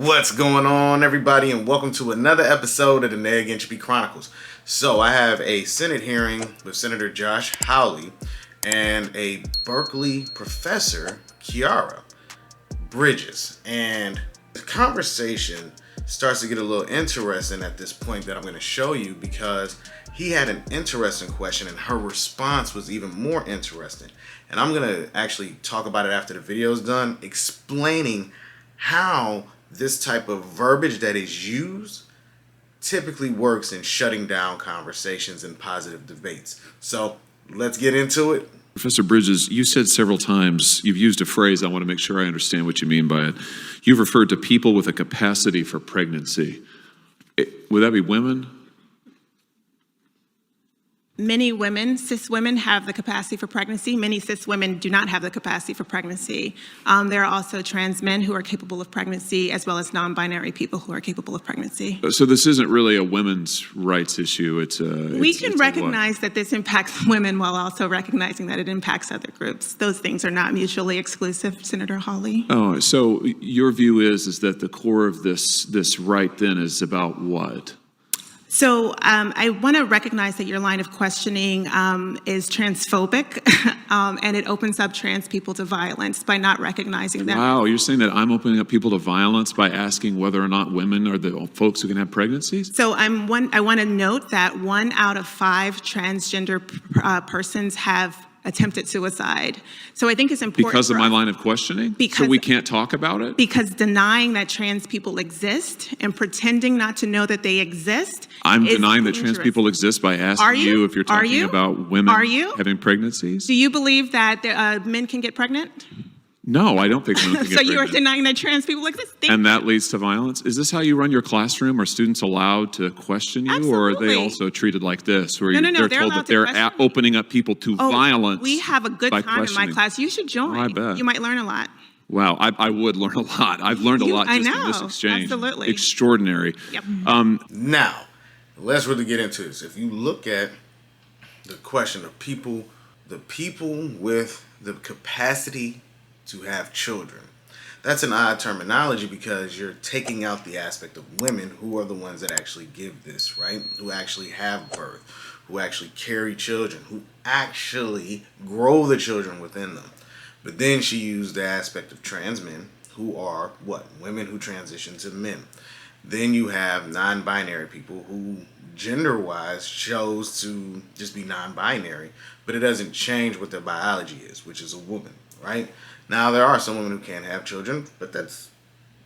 What's going on, everybody, and welcome to another episode of the Neg Entropy Chronicles. So I have a Senate hearing with Senator Josh Hawley and a Berkeley professor, Kiara Bridges. And the conversation starts to get a little interesting at this point that I'm going to show you, because he had an interesting question and her response was even more interesting. And I'm going to actually talk about it after the video is done, explaining how this type of verbiage that is used typically works in shutting down conversations and positive debates. So let's get into it. Professor Bridges, you said several times, you've used a phrase, I want to make sure I understand what you mean by it. You've referred to people with a capacity for pregnancy. Would that be women? Many women, cis women, have the capacity for pregnancy. Many cis women do not have the capacity for pregnancy. There are also trans men who are capable of pregnancy, as well as non-binary people who are capable of pregnancy. So this isn't really a women's rights issue. We can recognize that this impacts women while also recognizing that it impacts other groups. Those things are not mutually exclusive, Senator Hawley. Oh, so your view is that the core of this right then is about what? So I want to recognize that your line of questioning is transphobic, and it opens up trans people to violence by not recognizing that. Wow, you're saying that I'm opening up people to violence by asking whether or not women are the folks who can have pregnancies? So I want to note that 1 out of 5 transgender persons have attempted suicide. So I think it's important because of my line of questioning? So we can't talk about it? Because denying that trans people exist and pretending not to know that they exist. I'm denying that trans people exist by asking you if you're talking about women having pregnancies? Do you believe that men can get pregnant? No, I don't think women can get pregnant. So you are denying that trans people exist? And that leads to violence? Is this how you run your classroom? Are students allowed to question you? Absolutely. Or are they also treated like this, where No, they're told that they're opening up people to violence? We have a good time in my class. You should join. Oh, I bet. You might learn a lot. Wow, I would learn a lot. I've learned a lot just in this exchange. Absolutely. Extraordinary. Yep. Now, let's really get into this. If you look at the question of the people with the capacity to have children, that's an odd terminology because you're taking out the aspect of women, who are the ones that actually give this, right? Who actually have birth, who actually carry children, who actually grow the children within them. But then she used the aspect of trans men, who are what? Women who transition to men. Then you have non-binary people who gender-wise chose to just be non-binary, but it doesn't change what their biology is, which is a woman, right? Now, there are some women who can't have children, but that's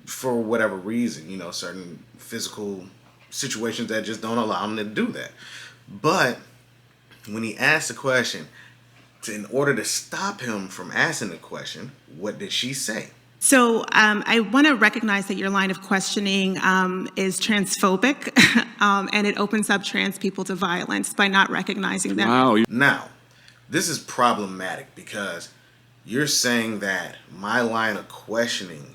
for whatever reason, certain physical situations that just don't allow them to do that. But when he asked the question, in order to stop him from asking the question, what did she say? So I want to recognize that your line of questioning is transphobic, and it opens up trans people to violence by not recognizing that. Wow. Now, this is problematic because you're saying that my line of questioning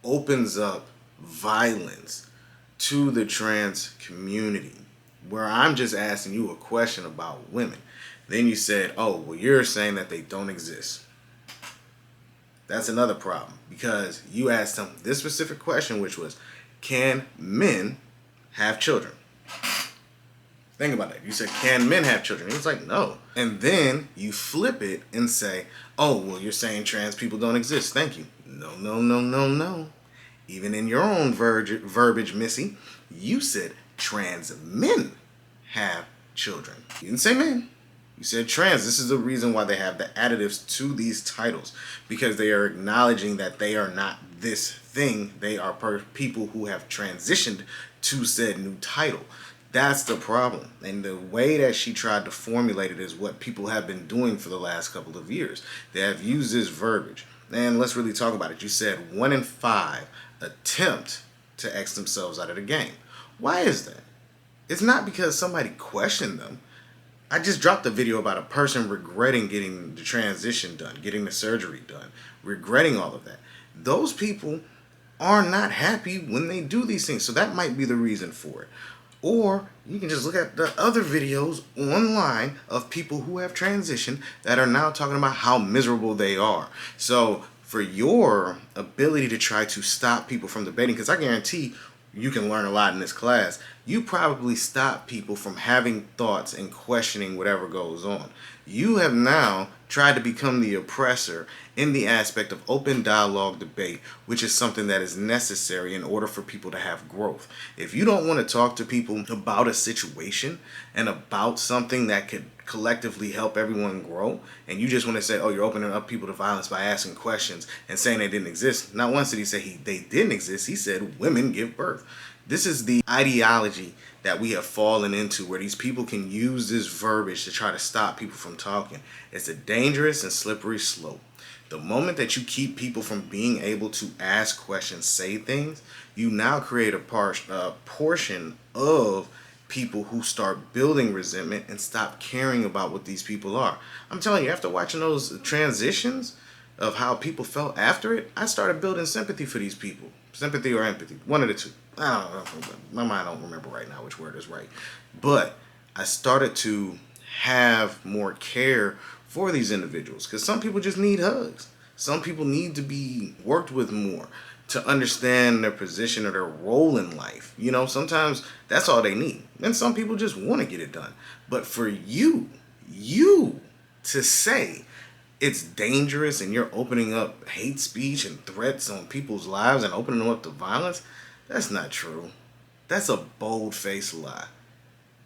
opens up violence to the trans community, where I'm just asking you a question about women. Then you said, oh, well, you're saying that they don't exist. That's another problem, because you asked him this specific question, which was, can men have children? Think about that. You said, can men have children? He was like, no. And then you flip it and say, oh, well, you're saying trans people don't exist. Thank you. No, no, no, no, no. Even in your own verbiage, Missy, you said trans men have children. You didn't say men. You said trans. This is the reason why they have the additives to these titles, because they are acknowledging that they are not this thing. They are people who have transitioned to said new title. That's the problem. And the way that she tried to formulate it is what people have been doing for the last couple of years. They have used this verbiage. And let's really talk about it. You said 1 in 5 attempt to X themselves out of the game. Why is that? It's not because somebody questioned them. I just dropped a video about a person regretting getting the transition done, getting the surgery done, regretting all of that. Those people are not happy when they do these things. So that might be the reason for it. Or you can just look at the other videos online of people who have transitioned that are now talking about how miserable they are. So for your ability to try to stop people from debating, because I guarantee you can learn a lot in this class. You probably stop people from having thoughts and questioning whatever goes on. You have now tried to become the oppressor in the aspect of open dialogue debate, which is something that is necessary in order for people to have growth. If you don't want to talk to people about a situation and about something that could collectively help everyone grow, and you just want to say, oh, you're opening up people to violence by asking questions and saying they didn't exist. Not once did he say they didn't exist. He said women give birth. This is the ideology that we have fallen into, where these people can use this verbiage to try to stop people from talking. It's a dangerous and slippery slope. The moment that you keep people from being able to ask questions, say things, you now create a portion of people who start building resentment and stop caring about what these people are. I'm telling you, after watching those transitions of how people felt after it, I started building sympathy for these people. Sympathy or empathy, one of the two. I don't know. My mind don't remember right now which word is right. But I started to have more care for these individuals, because some people just need hugs. Some people need to be worked with more to understand their position or their role in life. You know, sometimes that's all they need. And some people just want to get it done. But for you to say it's dangerous and you're opening up hate speech and threats on people's lives and opening them up to violence, that's not true. That's a bold-faced lie.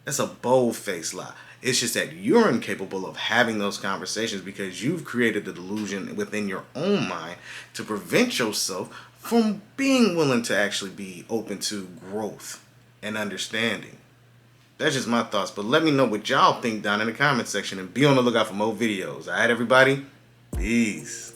That's a bold-faced lie. It's just that you're incapable of having those conversations because you've created the delusion within your own mind to prevent yourself from being willing to actually be open to growth and understanding. That's just my thoughts, but let me know what y'all think down in the comment section and be on the lookout for more videos. All right, everybody? Peace.